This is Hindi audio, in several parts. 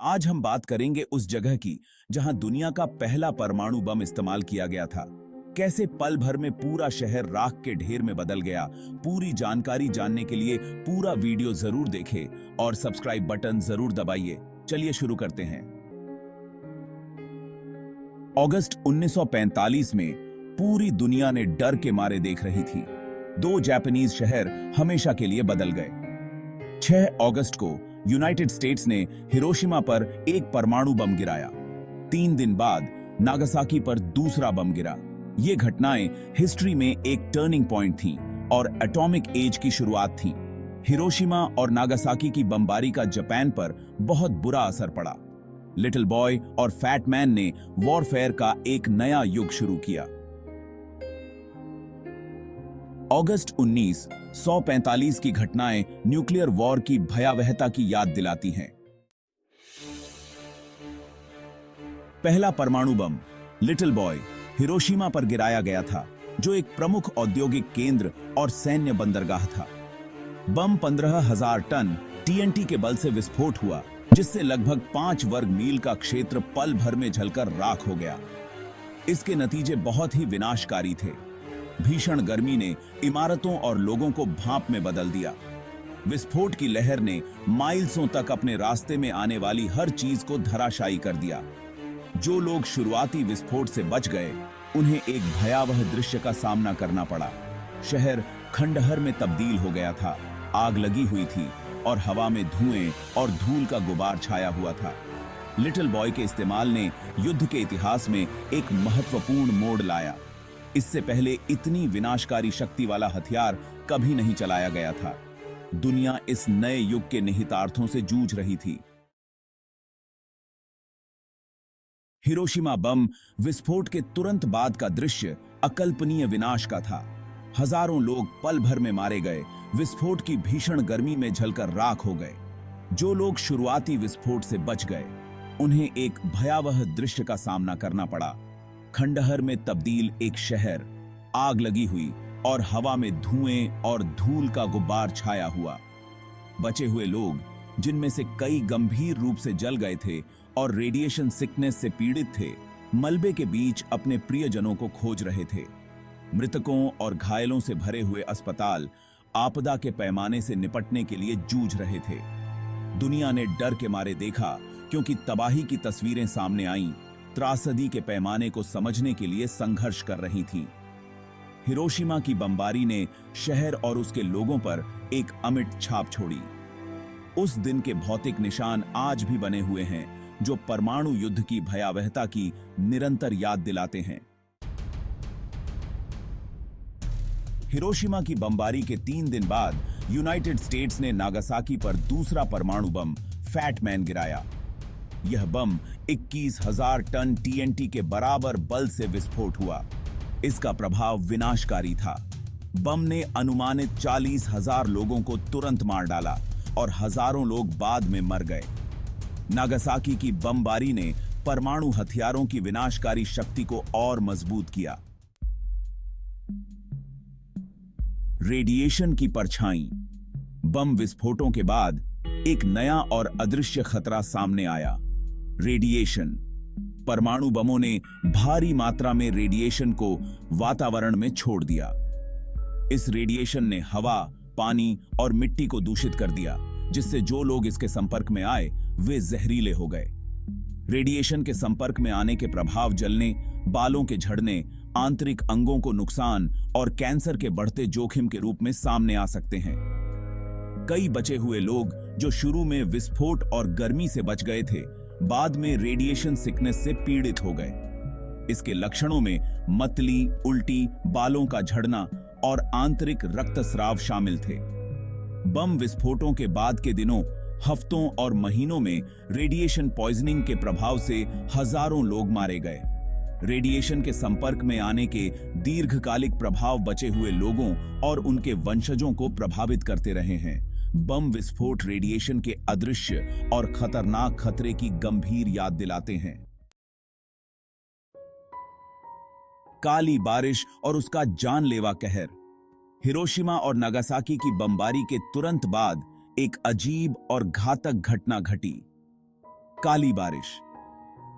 आज हम बात करेंगे उस जगह की जहां दुनिया का पहला परमाणु बम इस्तेमाल किया गया था। कैसे पल भर में पूरा शहर राख के ढेर में बदल गया। पूरी जानकारी जानने के लिए पूरा वीडियो जरूर देखें और सब्सक्राइब बटन जरूर दबाइए। चलिए शुरू करते हैं। अगस्त 1945 में पूरी दुनिया ने डर के मारे देख रही थी। दो जापानीज शहर हमेशा के लिए बदल गए। 6 अगस्त को यूनाइटेड स्टेट्स ने हिरोशिमा पर एक परमाणु बम गिराया। 3 दिन बाद नागासाकी पर दूसरा बम गिरा। ये घटनाएं हिस्ट्री में एक टर्निंग पॉइंट थीं और एटॉमिक एज की शुरुआत थी। हिरोशिमा और नागासाकी की बमबारी का जापान पर बहुत बुरा असर पड़ा। लिटिल बॉय और फैट मैन ने वॉरफेयर का एक नया युग शुरू किया। अगस्त 1945 की घटनाएं न्यूक्लियर वॉर की भयावहता की याद दिलाती हैं। पहला परमाणु बम लिटिल बॉय हिरोशिमा पर गिराया गया था, जो एक प्रमुख औद्योगिक केंद्र और सैन्य बंदरगाह था। बम 15,000 टन टीएनटी के बल से विस्फोट हुआ, जिससे लगभग 5 वर्ग मील का क्षेत्र पल भर में जलकर राख हो गया। इसके नतीजे बहुत ही विनाशकारी थे। भीषण गर्मी ने इमारतों और लोगों को भाप में बदल दिया। विस्फोट की लहर ने माइल्सों तक अपने रास्ते में आने वाली हर चीज को धराशायी कर दिया। जो लोग शुरुआती विस्फोट से बच गए, उन्हें एक भयावह दृश्य का सामना करना पड़ा। शहर खंडहर में तब्दील हो गया था। आग लगी हुई थी और हवा में धुएं और धूल का गुबार छाया हुआ था। लिटिल बॉय के इस्तेमाल ने युद्ध के इतिहास में एक महत्वपूर्ण मोड़ लाया। इससे पहले इतनी विनाशकारी शक्ति वाला हथियार कभी नहीं चलाया गया था। दुनिया इस नए युग के निहितार्थों से जूझ रही थी। हिरोशिमा बम विस्फोट के तुरंत बाद का दृश्य अकल्पनीय विनाश का था। हजारों लोग पल भर में मारे गए। विस्फोट की भीषण गर्मी में जलकर राख हो गए। जो लोग शुरुआती विस्फोट से बच गए, उन्हें एक भयावह दृश्य का सामना करना पड़ा। खंडहर में तब्दील एक शहर, आग लगी हुई और हवा में धुएं और धूल का गुब्बार छाया हुआ। बचे हुए लोग, जिनमें से कई गंभीर रूप से जल गए थे और रेडिएशन सिकनेस से पीड़ित थे, मलबे के बीच अपने प्रियजनों को खोज रहे थे। मृतकों और घायलों से भरे हुए अस्पताल आपदा के पैमाने से निपटने के लिए जूझ रहे थे। दुनिया ने डर के मारे देखा, क्योंकि तबाही की तस्वीरें सामने आईं। त्रासदी के पैमाने को समझने के लिए संघर्ष कर रही थी। हिरोशिमा की बमबारी ने शहर और उसके लोगों पर एक अमिट छाप छोड़ी। उस दिन के भौतिक निशान आज भी बने हुए हैं, जो परमाणु युद्ध की भयावहता की निरंतर याद दिलाते हैं। हिरोशिमा की बमबारी के 3 दिन बाद यूनाइटेड स्टेट्स ने नागासाकी पर दूसरा परमाणु बम फैट मैन गिराया। यह बम 21,000 टन टीएनटी के बराबर बल से विस्फोट हुआ। इसका प्रभाव विनाशकारी था। बम ने अनुमानित 40,000 लोगों को तुरंत मार डाला और हजारों लोग बाद में मर गए। नागासाकी की बमबारी ने परमाणु हथियारों की विनाशकारी शक्ति को और मजबूत किया। रेडिएशन की परछाई। बम विस्फोटों के बाद एक नया और अदृश्य खतरा सामने आया। रेडिएशन। परमाणु बमों ने भारी मात्रा में रेडिएशन को वातावरण में छोड़ दिया। इस रेडिएशन ने हवा, पानी और मिट्टी को दूषित कर दिया, जिससे जो लोग इसके संपर्क में आए, वे जहरीले हो गए। रेडिएशन के संपर्क में आने के प्रभाव जलने, बालों के झड़ने, आंतरिक अंगों को नुकसान और कैंसर के बढ़ते जोखिम के रूप में सामने आ सकते हैं। कई बचे हुए लोग, जो शुरू में विस्फोट और गर्मी से बच गए थे, बाद में रेडिएशन सिकनेस से पीड़ित हो गए। इसके लक्षणों में मतली, उल्टी, बालों का झड़ना और आंतरिक रक्तस्राव शामिल थे। बम विस्फोटों के बाद के दिनों, हफ्तों और महीनों में रेडिएशन पॉइजनिंग के प्रभाव से हजारों लोग मारे गए। रेडिएशन के संपर्क में आने के दीर्घकालिक प्रभाव बचे हुए लोगों और उनके वंशजों को प्रभावित करते रहे हैं। बम विस्फोट रेडिएशन के अदृश्य और खतरनाक खतरे की गंभीर याद दिलाते हैं। काली बारिश और उसका जानलेवा कहर। हिरोशिमा और नागासाकी की बमबारी के तुरंत बाद एक अजीब और घातक घटना घटी। काली बारिश।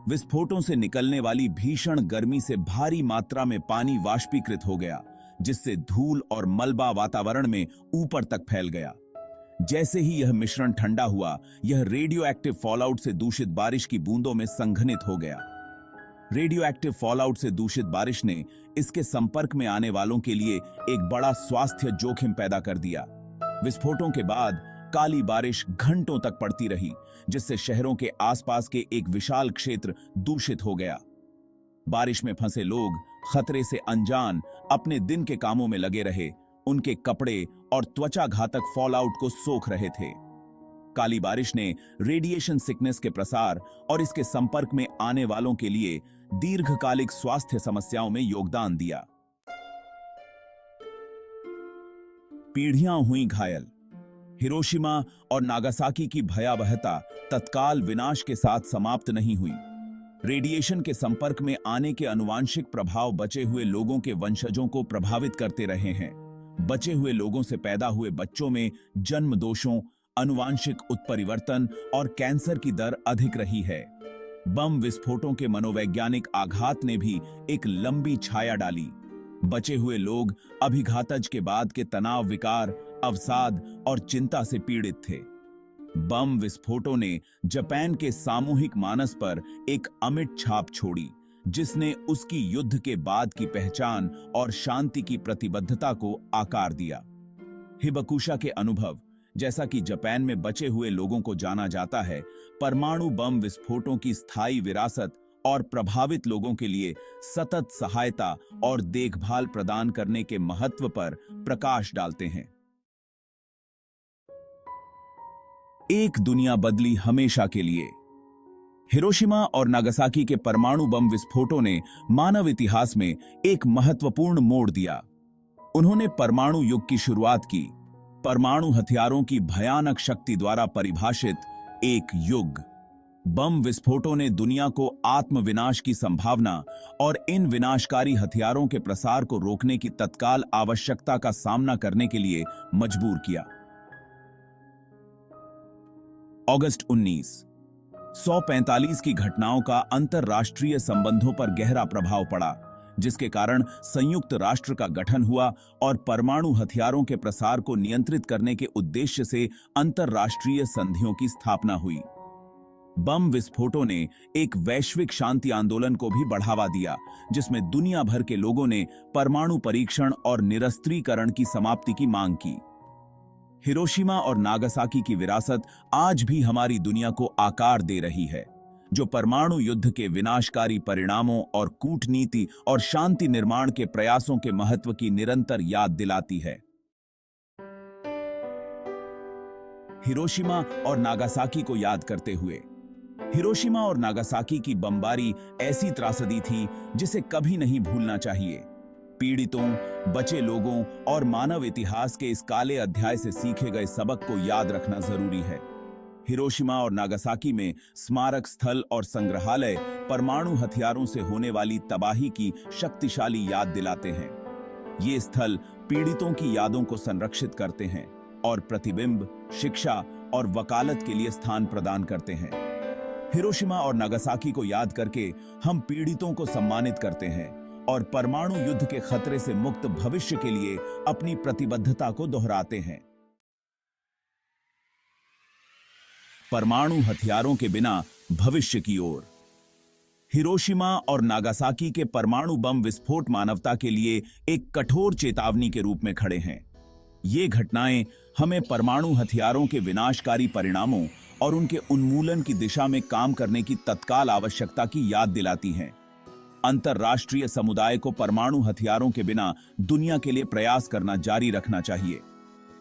विस्फोटों से निकलने वाली भीषण गर्मी से भारी मात्रा में पानी वाष्पीकृत हो गया, जिससे धूल और मलबा वातावरण में ऊपर तक फैल गया। जैसे ही यह मिश्रण ठंडा हुआ, यह रेडियो एक्टिव फॉलआउट से दूषित बारिश की बूंदों में संघनित हो गया। रेडियो एक्टिव फॉलआउट से दूषित बारिश ने इसके संपर्क में आने वालों के लिए एक बड़ा स्वास्थ्य जोखिम पैदा कर दिया। विस्फोटों के बाद काली बारिश घंटों तक पड़ती रही, जिससे शहरों के आसपास के एक विशाल क्षेत्र दूषित हो गया। बारिश में फंसे लोग खतरे से अनजान अपने दिन के कामों में लगे रहे, उनके कपड़े और त्वचा घातक फॉलआउट को सोख रहे थे। काली बारिश ने रेडिएशन सिकनेस के प्रसार और इसके संपर्क में आने वालों के लिए दीर्घकालिक स्वास्थ्य समस्याओं में योगदान दिया। पीढ़ियां हुई घायल। हिरोशिमा और नागासाकी की भयावहता तत्काल विनाश के साथ समाप्त नहीं हुई। रेडिएशन के संपर्क में आने के आनुवांशिक प्रभाव बचे हुए लोगों के वंशजों को प्रभावित करते रहे हैं। बचे हुए लोगों से पैदा हुए बच्चों में जन्म दोषों, आनुवांशिक उत्परिवर्तन और कैंसर की दर अधिक रही है। बम विस्फोटों के मनोवैज्ञानिक आघात ने भी एक लंबी छाया डाली। बचे हुए लोग अभिघातज के बाद के तनाव विकार, अवसाद और चिंता से पीड़ित थे। बम विस्फोटों ने जापान के सामूहिक मानस पर एक अमिट छाप छोड़ी, जिसने उसकी युद्ध के बाद की पहचान और शांति की प्रतिबद्धता को आकार दिया। हिबकुशा के अनुभव, जैसा कि जापान में बचे हुए लोगों को जाना जाता है, परमाणु बम विस्फोटों की स्थायी विरासत और प्रभावित लोगों के लिए सतत सहायता और देखभाल प्रदान करने के महत्व पर प्रकाश डालते हैं। एक दुनिया बदली हमेशा के लिए। हिरोशिमा और नागासाकी के परमाणु बम विस्फोटों ने मानव इतिहास में एक महत्वपूर्ण मोड़ दिया। उन्होंने परमाणु युग की शुरुआत की, परमाणु हथियारों की भयानक शक्ति द्वारा परिभाषित एक युग। बम विस्फोटों ने दुनिया को आत्मविनाश की संभावना और इन विनाशकारी हथियारों के प्रसार को रोकने की तत्काल आवश्यकता का सामना करने के लिए मजबूर किया। अगस्त 1945 की घटनाओं का अंतरराष्ट्रीय संबंधों पर गहरा प्रभाव पड़ा, जिसके कारण संयुक्त राष्ट्र का गठन हुआ और परमाणु हथियारों के प्रसार को नियंत्रित करने के उद्देश्य से अंतरराष्ट्रीय संधियों की स्थापना हुई। बम विस्फोटों ने एक वैश्विक शांति आंदोलन को भी बढ़ावा दिया, जिसमें दुनिया भर के लोगों ने परमाणु परीक्षण और निरस्त्रीकरण की समाप्ति की मांग की। हिरोशिमा और नागासाकी की विरासत आज भी हमारी दुनिया को आकार दे रही है, जो परमाणु युद्ध के विनाशकारी परिणामों और कूटनीति और शांति निर्माण के प्रयासों के महत्व की निरंतर याद दिलाती है। हिरोशिमा और नागासाकी को याद करते हुए, हिरोशिमा और नागासाकी की बमबारी ऐसी त्रासदी थी जिसे कभी नहीं भूलना चाहिए। पीड़ितों, बचे लोगों और मानव इतिहास के इस काले अध्याय से सीखे गए सबक को याद रखना जरूरी है। हिरोशिमा और नागासाकी में स्मारक स्थल और संग्रहालय परमाणु हथियारों से होने वाली तबाही की शक्तिशाली याद दिलाते हैं। ये स्थल पीड़ितों की यादों को संरक्षित करते हैं और प्रतिबिंब, शिक्षा और वकालत के लिए स्थान प्रदान करते हैं। हिरोशिमा और नागासाकी को याद करके हम पीड़ितों को सम्मानित करते हैं और परमाणु युद्ध के खतरे से मुक्त भविष्य के लिए अपनी प्रतिबद्धता को दोहराते हैं। परमाणु हथियारों के बिना भविष्य की ओर। हिरोशिमा और नागासाकी के परमाणु बम विस्फोट मानवता के लिए एक कठोर चेतावनी के रूप में खड़े हैं। ये घटनाएं हमें परमाणु हथियारों के विनाशकारी परिणामों और उनके उन्मूलन की दिशा में काम करने की तत्काल आवश्यकता की याद दिलाती हैं। अंतरराष्ट्रीय समुदाय को परमाणु हथियारों के बिना दुनिया के लिए प्रयास करना जारी रखना चाहिए।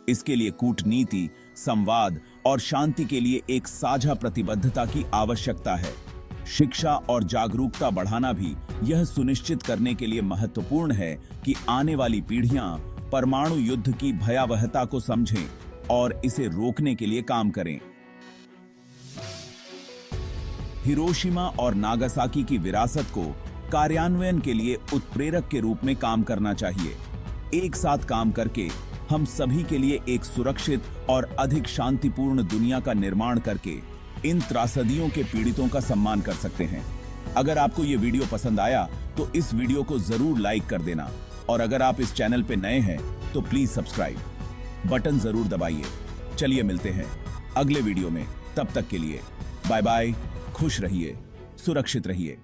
इसके लिए कूटनीति, संवाद और शांति के लिए एक साझा प्रतिबद्धता की आवश्यकता है। शिक्षा और जागरूकता बढ़ाना भी यह सुनिश्चित करने के लिए महत्वपूर्ण है कि आने वाली पीढ़ियां परमाणु युद्ध की भयावहता को समझें और इसे रोकने के लिए काम करें। हिरोशिमा और नागासाकी की विरासत को कार्यान्वयन के लिए उत्प्रेरक के रूप में काम करना चाहिए। एक साथ काम करके हम सभी के लिए एक सुरक्षित और अधिक शांतिपूर्ण दुनिया का निर्माण करके इन त्रासदियों के पीड़ितों का सम्मान कर सकते हैं। अगर आपको ये वीडियो पसंद आया तो इस वीडियो को जरूर लाइक कर देना, और अगर आप इस चैनल पे नए हैं तो प्लीज सब्सक्राइब बटन जरूर दबाइए। चलिए मिलते हैं अगले वीडियो में, तब तक के लिए बाय बाय। खुश रहिए, सुरक्षित रहिए।